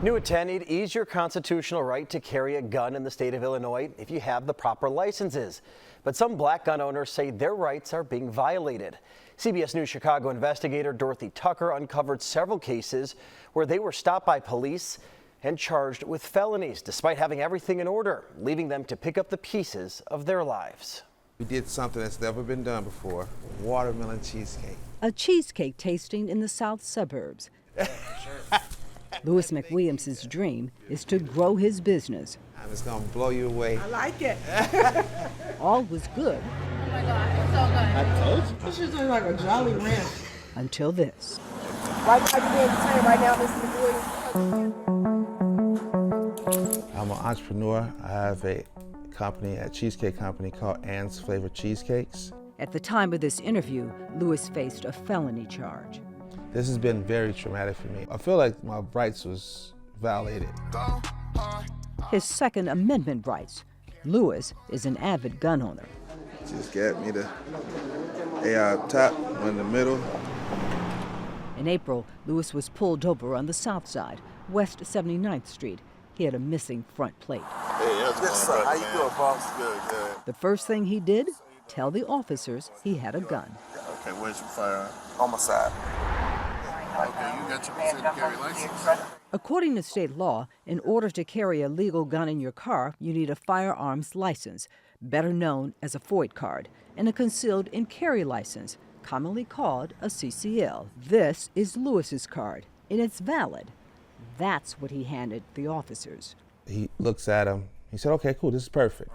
New at 10, it is your constitutional right to carry a gun in the state of Illinois if you have the proper licenses. But some black gun owners say their rights are being violated. CBS News Chicago investigator Dorothy Tucker uncovered several cases where they were stopped by police and charged with felonies despite having everything in order, leaving them to pick up the pieces of their lives. We did something that's never been done before, watermelon cheesecake. A cheesecake tasting in the south suburbs. Louis McWilliams' dream is to grow his business. And it's gonna blow you away. I like it. All was good. Oh my God, it's so good. I told you. This is like a Jolly Ranch. Until this. Why are you being detained right now, Mr. McWilliams? I'm an entrepreneur. I have a company, a cheesecake company called Ann's Flavored Cheesecakes. At the time of this interview, Louis faced a felony charge. This has been very traumatic for me. I feel like my rights was violated. His Second Amendment rights. Louis is an avid gun owner. Just got me the AR top, one in the middle. In April, Louis was pulled over on the south side, West 79th Street. He had a missing front plate. Hey, yes, sir. How you doing, boss? Good, good. The first thing he did, tell the officers he had a gun. Okay, where's your firearm? On my side. Okay, you got your concealed carry license? According to state law, in order to carry a legal gun in your car, you need a firearms license, better known as a FOID card, and a concealed and carry license, commonly called a CCL. This is Louis's card, and it's valid. That's what he handed the officers. He looks at him. He said, okay, cool, this is perfect.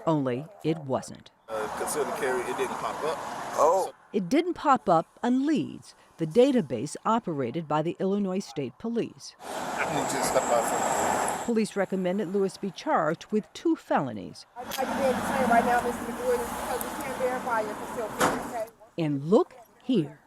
Only it wasn't. Concealed carry, it didn't pop up. Oh. It didn't pop up on Leeds, the database operated by the Illinois State Police. Police recommended Louis be charged with 2 felonies. Why are you being detained right now, Mr. McWilliams? Because we can't verify your concealed carry. And look here,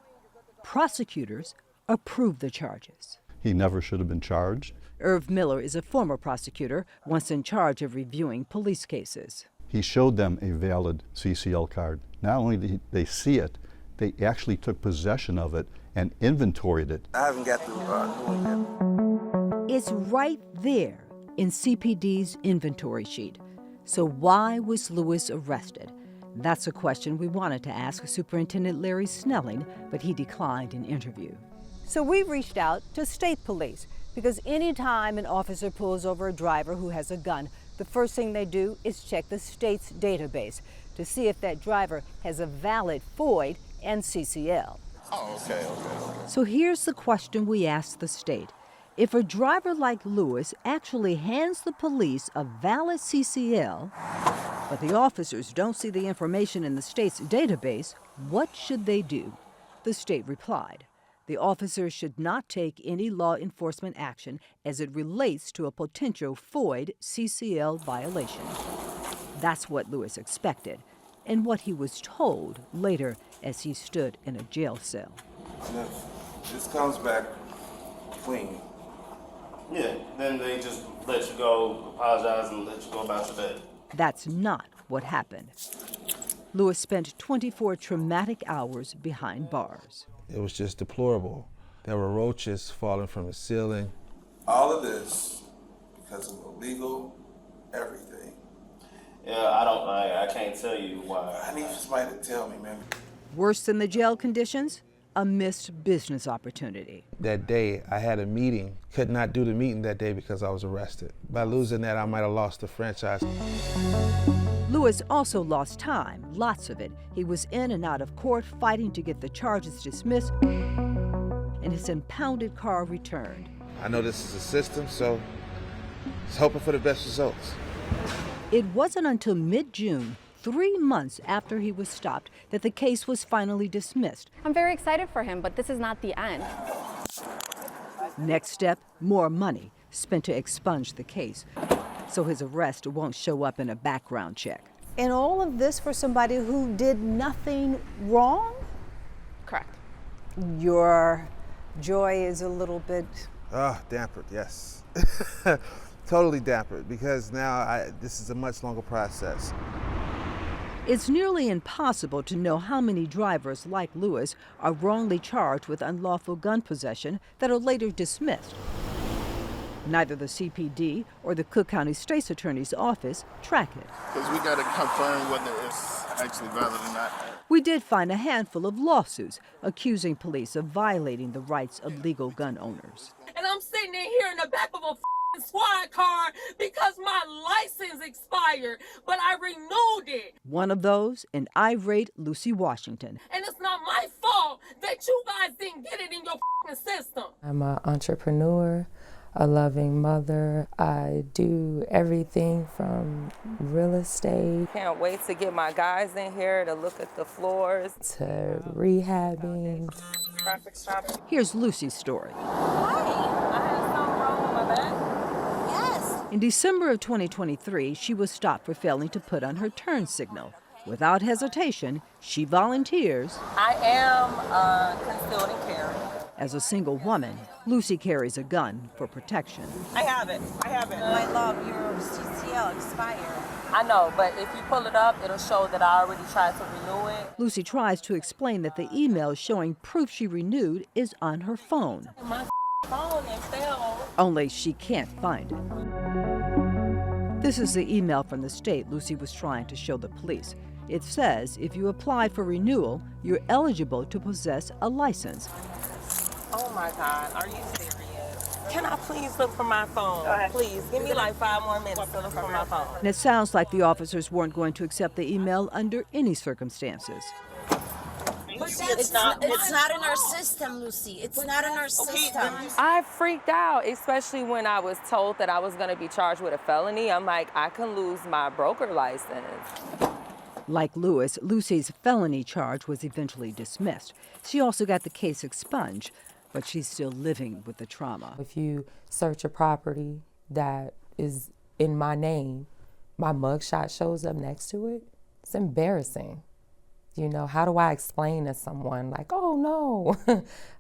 prosecutors approved the charges. He never should have been charged. Irv Miller is a former prosecutor, once in charge of reviewing police cases. He showed them a valid CCL card. Not only did they see it, they actually took possession of it and inventoried it. I haven't got through doing it. It's right there in CPD's inventory sheet. So why was Louis arrested? That's a question we wanted to ask Superintendent Larry Snelling, but he declined an interview. So we reached out to state police because anytime an officer pulls over a driver who has a gun, the first thing they do is check the state's database to see if that driver has a valid FOID and CCL. Oh, okay. So here's the question we asked the state. If a driver like Louis actually hands the police a valid CCL, but the officers don't see the information in the state's database, what should they do? The state replied, the officers should not take any law enforcement action as it relates to a potential FOID CCL violation. That's what Louis expected, and what he was told later as he stood in a jail cell. And if this comes back clean, yeah, then they just let you go, apologize, and let you go about your day. That's not what happened. Louis spent 24 traumatic hours behind bars. it was just deplorable. There were roaches falling from the ceiling. All of this because of illegal everything. Yeah, I can't tell you why. I need somebody to tell me, man. Worse than the jail conditions? A missed business opportunity. That day, I had a meeting. Could not do the meeting that day because I was arrested. By losing that, I might have lost the franchise. Louis also lost time, lots of it. He was in and out of court fighting to get the charges dismissed, and his impounded car returned. I know this is a system, so just hoping for the best results. It wasn't until mid-June, 3 months after he was stopped, that the case was finally dismissed. I'm very excited for him, but this is not the end. Next step, more money spent to expunge the case, so his arrest won't show up in a background check. And all of this for somebody who did nothing wrong? Correct. Your joy is a little bit... Dampered, yes. Totally dampered, because now this is a much longer process. It's nearly impossible to know how many drivers like Louis are wrongly charged with unlawful gun possession that are later dismissed. Neither the CPD or the Cook County State's Attorney's Office track it. Because we got to confirm whether it's actually valid or not. We did find a handful of lawsuits accusing police of violating the rights of legal gun owners. And I'm sitting in here in the back of a squad car because my license expired, but I renewed it. One of those, an irate Lucy Washington. And it's not my fault that you guys didn't get it in your system. I'm an entrepreneur, a loving mother. I do everything from real estate. Can't wait to get my guys in here to look at the floors. To rehabbing. Traffic stop. Here's Lucy's story. Hi, I had something wrong with my back. Yes. In December of 2023, she was stopped for failing to put on her turn signal. Without hesitation, she volunteers. I am concealed and carry. As a single woman, Lucy carries a gun for protection. I have it. My love, your CCL expired. I know, but if you pull it up, it'll show that I already tried to renew it. Lucy tries to explain that the email showing proof she renewed is on her phone. My phone and fell. Only she can't find it. This is the email from the state Lucy was trying to show the police. It says if you apply for renewal, you're eligible to possess a license. Oh my God, are you serious? Can I please look for my phone? Please, give me like 5 more minutes to look for my phone. And it sounds like the officers weren't going to accept the email under any circumstances. But it's not in our system, Lucy. It's not in our system. I freaked out, especially when I was told that I was going to be charged with a felony. I'm like, I can lose my broker license. Like Lewis, Lucy's felony charge was eventually dismissed. She also got the case expunged, but she's still living with the trauma. If you search a property that is in my name, my mugshot shows up next to it. It's embarrassing. You know, how do I explain to someone like, oh no,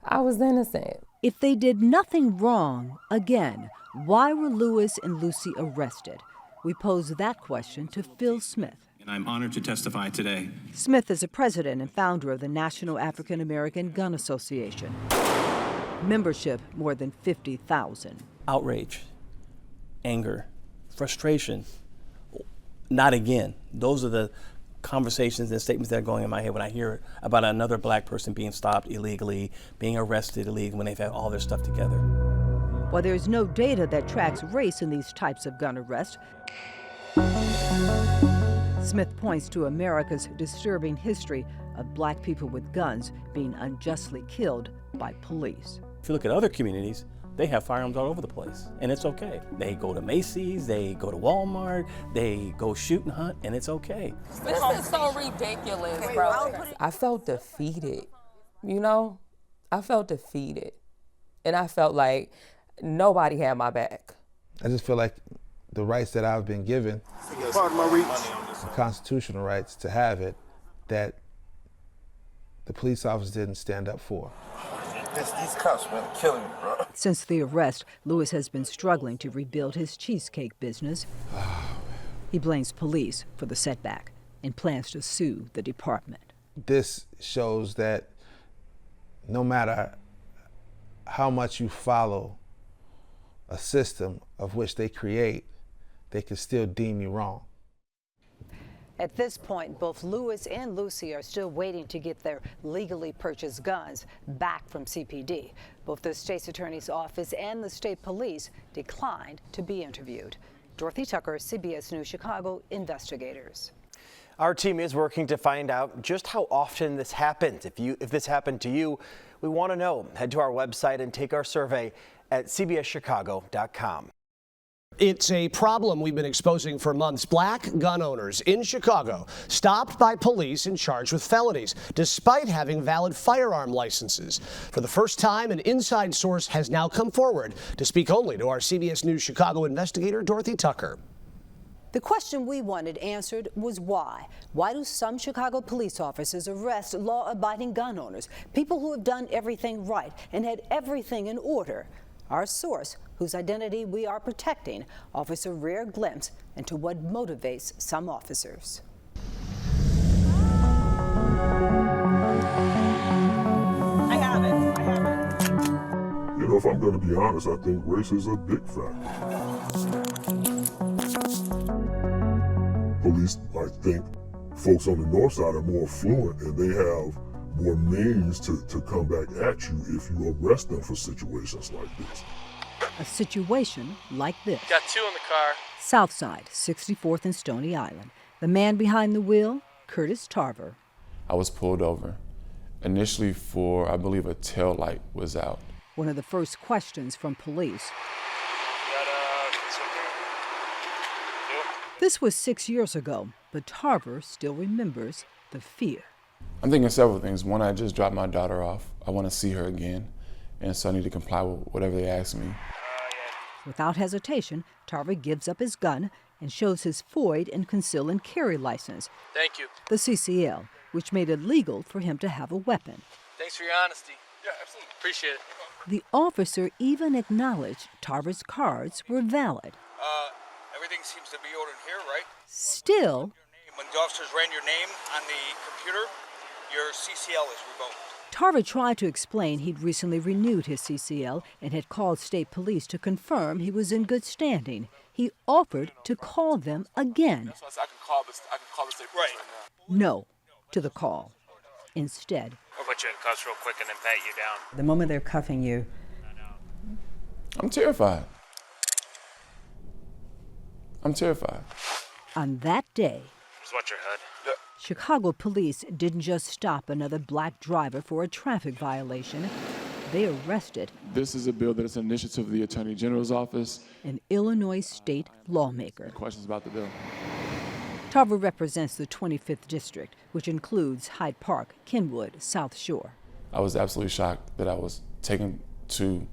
I was innocent? If they did nothing wrong, again, why were Lewis and Lucy arrested? We posed that question to Phil Smith. And I'm honored to testify today. Smith is a president and founder of the National African American Gun Association. Membership, more than 50,000. Outrage, anger, frustration. Not again. Those are the conversations and statements that are going in my head when I hear about another black person being stopped illegally, being arrested illegally when they've had all their stuff together. While there's no data that tracks race in these types of gun arrests, Smith points to America's disturbing history of black people with guns being unjustly killed by police. If you look at other communities, they have firearms all over the place, and it's okay. They go to Macy's, they go to Walmart, they go shoot and hunt, and it's okay. This is so ridiculous, bro. I felt defeated, you know? I felt defeated. And I felt like nobody had my back. I just feel like the rights that I've been given, the constitutional rights to have it, that the police officer didn't stand up for. These cops, man, killing me, bro. Since the arrest, Lewis has been struggling to rebuild his cheesecake business. He blames police for the setback and plans to sue the department. This shows that no matter how much you follow a system of which they create, they can still deem you wrong. At this point, both Lewis and Lucy are still waiting to get their legally purchased guns back from CPD. Both the state's attorney's office and the state police declined to be interviewed. Dorothy Tucker, CBS News Chicago, investigators. Our team is working to find out just how often this happens. If this happened to you, we want to know. Head to our website and take our survey at cbschicago.com. It's a problem we've been exposing for months. Black gun owners in Chicago stopped by police and charged with felonies, despite having valid firearm licenses. For the first time, an inside source has now come forward to speak only to our CBS News Chicago investigator, Dorothy Tucker. The question we wanted answered was why. Why do some Chicago police officers arrest law-abiding gun owners, people who have done everything right and had everything in order? Our source, whose identity we are protecting, offers a rare glimpse into what motivates some officers. You know, if I'm going to be honest, I think race is a big factor. Police, I think, folks on the north side are more affluent and they have more means to come back at you if you arrest them for situations like this. A situation like this. Got 2 in the car. Southside, 64th and Stony Island. The man behind the wheel, Curtis Tarver. I was pulled over, initially for, I believe, a tail light was out. One of the first questions from police. This was 6 years ago, but Tarver still remembers the fear. I'm thinking several things. One, I just dropped my daughter off. I want to see her again, and so I need to comply with whatever they ask me. Without hesitation, Tarver gives up his gun and shows his FOID and conceal and carry license. Thank you. The CCL, which made it legal for him to have a weapon. Thanks for your honesty. Yeah, absolutely. Appreciate it. The officer even acknowledged Tarver's cards were valid. Everything seems to be ordered here, right? Still, When the officers ran your name on the computer, your CCL is revoked. Tarver tried to explain he'd recently renewed his CCL and had called state police to confirm he was in good standing. He offered to call them again. So I can call the state police right now. No to the call. Instead, I'll put you in cuffs real quick and then pat you down. the moment they're cuffing you, I'm terrified. I'm terrified. on that day, Just watch your head. Chicago police didn't just stop another black driver for a traffic violation. They arrested This is a bill that is an initiative of the Attorney General's office. an Illinois state lawmaker. Questions about the bill? Tarver represents the 25th District, which includes Hyde Park, Kenwood, South Shore. I was absolutely shocked that I was taken to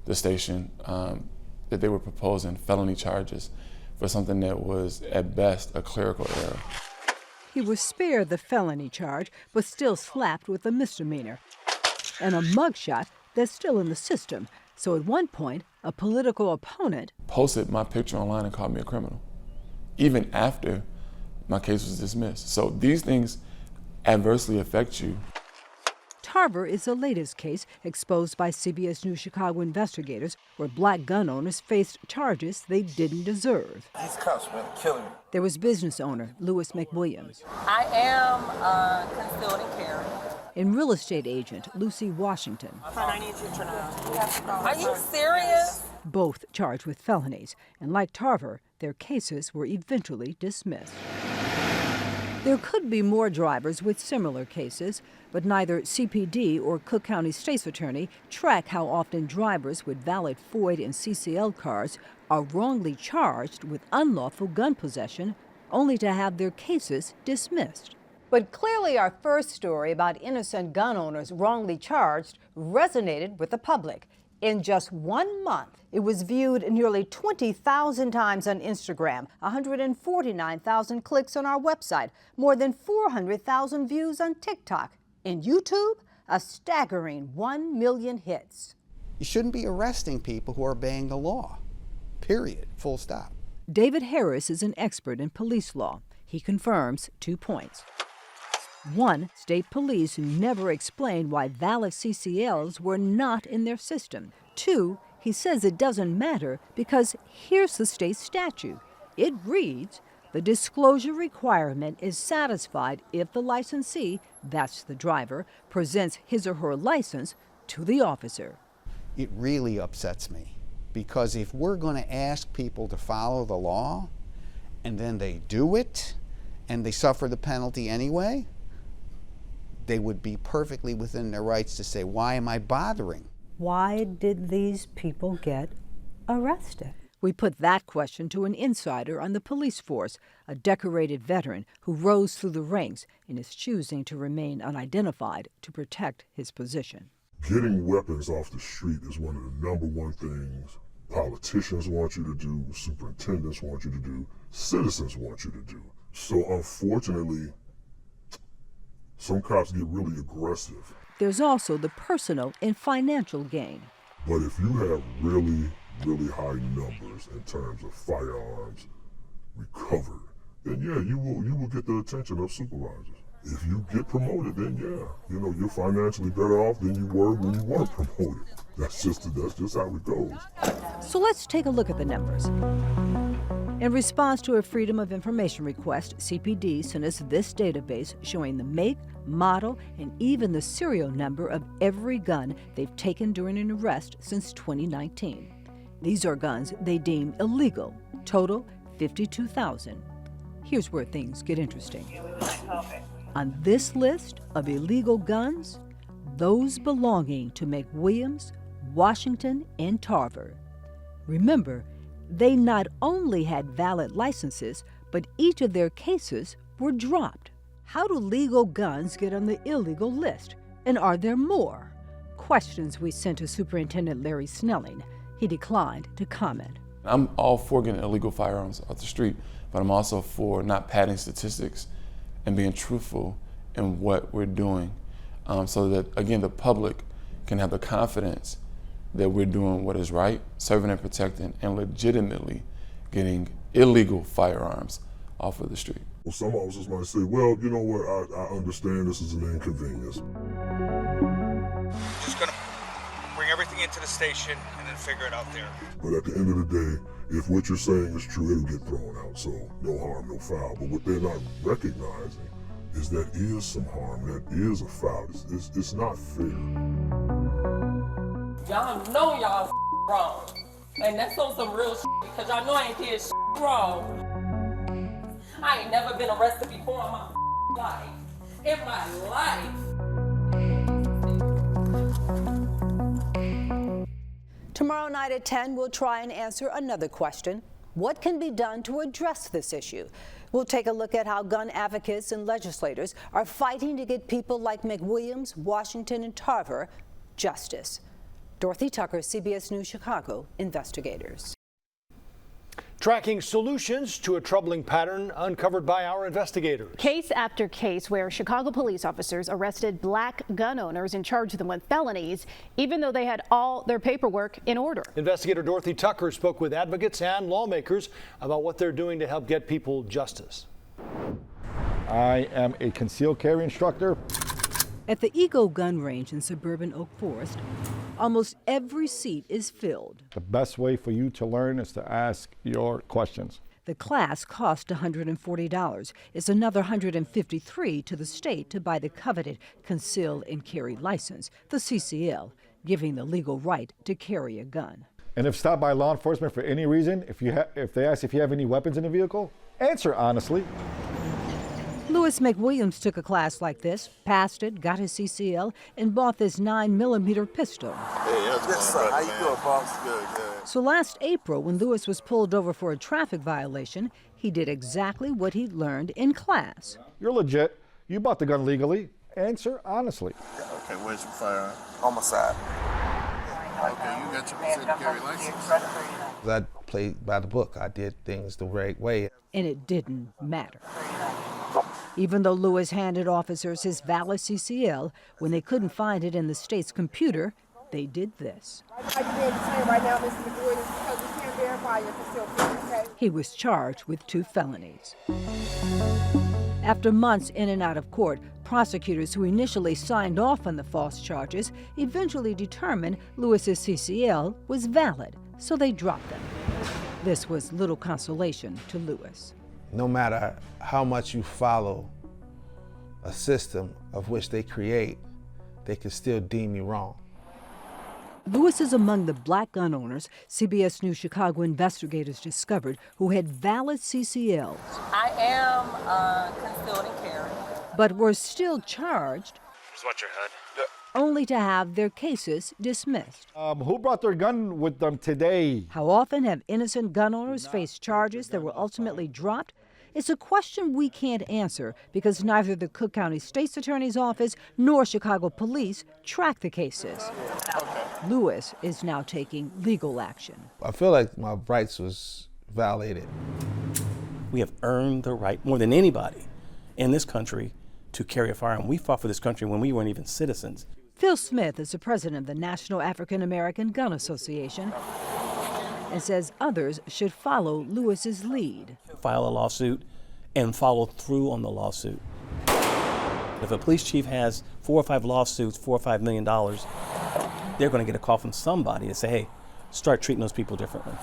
the station, that they were proposing felony charges for something that was, at best, a clerical error. He was spared the felony charge, but still slapped with a misdemeanor and a mugshot that's still in the system. So at one point, a political opponent Posted my picture online and called me a criminal, even after my case was dismissed. So these things adversely affect you. Tarver is the latest case exposed by CBS News Chicago investigators where black gun owners faced charges they didn't deserve. These cops, man, killing me. There was business owner Lewis McWilliams I am concealed and carry. and real estate agent Lucy Washington, I need you to turn around. Are you serious? both charged with felonies. And like Tarver, their cases were eventually dismissed. There could be more drivers with similar cases, but neither CPD or Cook County State's Attorney track how often drivers with valid FOID and CCL cards are wrongly charged with unlawful gun possession, only to have their cases dismissed. But clearly our first story about innocent gun owners wrongly charged resonated with the public. In just 1 month, it was viewed nearly 20,000 times on Instagram, 149,000 clicks on our website, more than 400,000 views on TikTok. In YouTube, a staggering 1 million hits. You shouldn't be arresting people who are obeying the law, period, full stop. David Harris is an expert in police law. He confirms 2 points. 1, state police never explained why valid CCLs were not in their system. 2, he says it doesn't matter because here's the state statute. It reads, the disclosure requirement is satisfied if the licensee, that's the driver, presents his or her license to the officer. It really upsets me because if we're going to ask people to follow the law and then they do it and they suffer the penalty anyway, they would be perfectly within their rights to say, why am I bothering? Why did these people get arrested? We put that question to an insider on the police force, a decorated veteran who rose through the ranks and is choosing to remain unidentified to protect his position. Getting weapons off the street is one of the #1 things politicians want you to do, superintendents want you to do, citizens want you to do. So unfortunately, some cops get really aggressive. There's also the personal and financial gain. But if you have really, really high numbers in terms of firearms recovered, then yeah, you will get the attention of supervisors. If you get promoted, then yeah, you know, you're financially better off than you were when you weren't promoted. That's just how it goes. So let's take a look at the numbers. In response to a Freedom of Information request, CPD sent us this database showing the make, model, and even the serial number of every gun they've taken during an arrest since 2019. These are guns they deem illegal, total 52,000. Here's where things get interesting. On this list of illegal guns, those belonging to McWilliams, Washington, and Tarver. Remember, they not only had valid licenses, but each of their cases were dropped. How do legal guns get on the illegal list? And are there more? Questions we sent to Superintendent Larry Snelling. He declined to comment. I'm all for getting illegal firearms off the street, but I'm also for not padding statistics and being truthful in what we're doing, so that, again, the public can have the confidence that we're doing what is right, serving and protecting, and legitimately getting illegal firearms off of the street. Well, some officers might say, well, you know what, I understand this is an inconvenience. Just gonna bring everything into the station and then figure it out there. But at the end of the day, if what you're saying is true, it'll get thrown out, so no harm, no foul. But what they're not recognizing is that is some harm, that is a foul. It's not fair. Y'all know y'all wrong. And that's on some real because y'all know I ain't did wrong. I ain't never been arrested before in my life. In my life. Tomorrow night at 10, we'll try and answer another question. What can be done to address this issue? We'll take a look at how gun advocates and legislators are fighting to get people like McWilliams, Washington, and Tarver justice. Dorothy Tucker, CBS News Chicago, investigators. Tracking solutions to a troubling pattern uncovered by our investigators. Case after case where Chicago police officers arrested black gun owners and charged them with felonies, even though they had all their paperwork in order. Investigator Dorothy Tucker spoke with advocates and lawmakers about what they're doing to help get people justice. I am a concealed carry instructor. At the Eagle Gun Range in suburban Oak Forest, almost every seat is filled. The best way for you to learn is to ask your questions. The class cost $140. It's another $153 to the state to buy the coveted conceal and carry license, the CCL, giving the legal right to carry a gun. And if stopped by law enforcement for any reason, if they ask if you have any weapons in the vehicle, answer honestly. Lewis McWilliams took a class like this, passed it, got his CCL, and bought this 9mm pistol. Hey, yes, sir. How you doing, boss? Good. So last April, when Lewis was pulled over for a traffic violation, he did exactly what he'd learned in class. You're legit. You bought the gun legally. Answer honestly. Okay, where's your firearm? On my side. Okay, you got your concealed carry license? I played by the book. I did things the right way. And it didn't matter. Even though Lewis handed officers his valid CCL, when they couldn't find it in the state's computer, they did this. Are you being detained right now, Mr. McGoy, because we can't verify your concealed carry? He was charged with 2 felonies. After months in and out of court, prosecutors who initially signed off on the false charges eventually determined Lewis's CCL was valid, so they dropped them. This was little consolation to Lewis. No matter how much you follow a system of which they create, they can still deem you wrong. Lewis is among the black gun owners CBS News Chicago investigators discovered who had valid CCLs. I am concealed and carry. But were still charged Just watch your head. only to have their cases dismissed. Who brought their gun with them today? How often have innocent gun owners faced charges that were ultimately dropped? It's a question we can't answer because neither the Cook County State's Attorney's Office nor Chicago Police track the cases. Lewis is now taking legal action. I feel like my rights was violated. We have earned the right, more than anybody in this country, to carry a firearm. We fought for this country when we weren't even citizens. Phil Smith is the president of the National African American Gun Association and says others should follow Lewis's lead. File a lawsuit and follow through on the lawsuit. If a police chief has 4 or 5 lawsuits, $4 or $5 million, they're going to get a call from somebody to say, hey, start treating those people differently.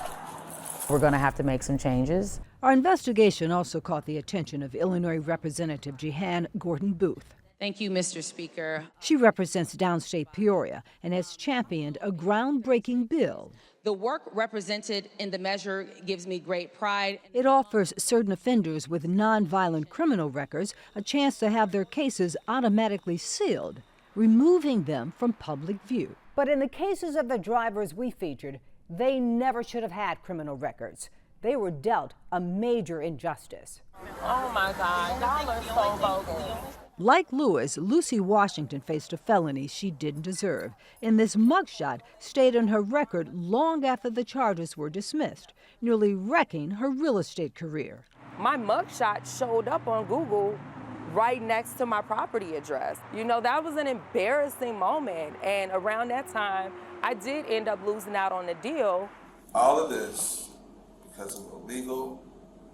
We're going to have to make some changes. Our investigation also caught the attention of Illinois Representative Jehan Gordon Booth. Thank you, Mr. Speaker. She represents downstate Peoria and has championed a groundbreaking bill. The work represented in the measure gives me great pride. It offers certain offenders with nonviolent criminal records a chance to have their cases automatically sealed, removing them from public view. But in the cases of the drivers we featured, they never should have had criminal records. They were dealt a major injustice. Oh my God, y'all are so bogus. Like Lewis, Lucy Washington faced a felony she didn't deserve. And this mugshot stayed on her record long after the charges were dismissed, nearly wrecking her real estate career. My mugshot showed up on Google right next to my property address. You know, that was an embarrassing moment. And around that time, I did end up losing out on the deal. All of this because of illegal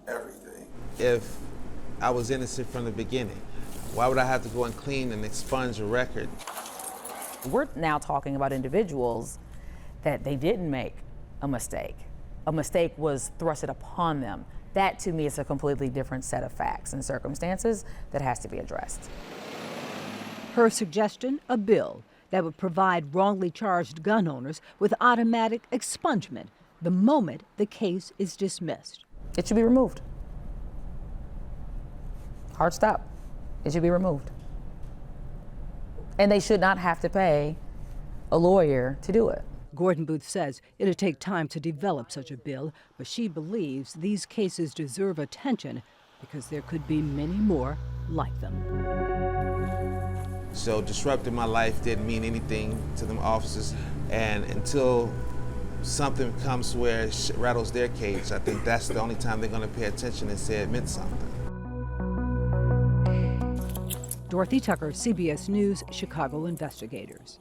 everything. If I was innocent from the beginning, why would I have to go and clean and expunge a record? We're now talking about individuals that they didn't make a mistake. A mistake was thrusted upon them. That, to me, is a completely different set of facts and circumstances that has to be addressed. Her suggestion, a bill that would provide wrongly charged gun owners with automatic expungement the moment the case is dismissed. It should be removed. Hard stop. It should be removed. And they should not have to pay a lawyer to do it. Gordon Booth says it'll take time to develop such a bill, but she believes these cases deserve attention because there could be many more like them. So disrupting my life didn't mean anything to them officers, and until something comes where it rattles their cage, I think that's the only time they're going to pay attention and say it meant something. Dorothy Tucker, CBS News, Chicago Investigators.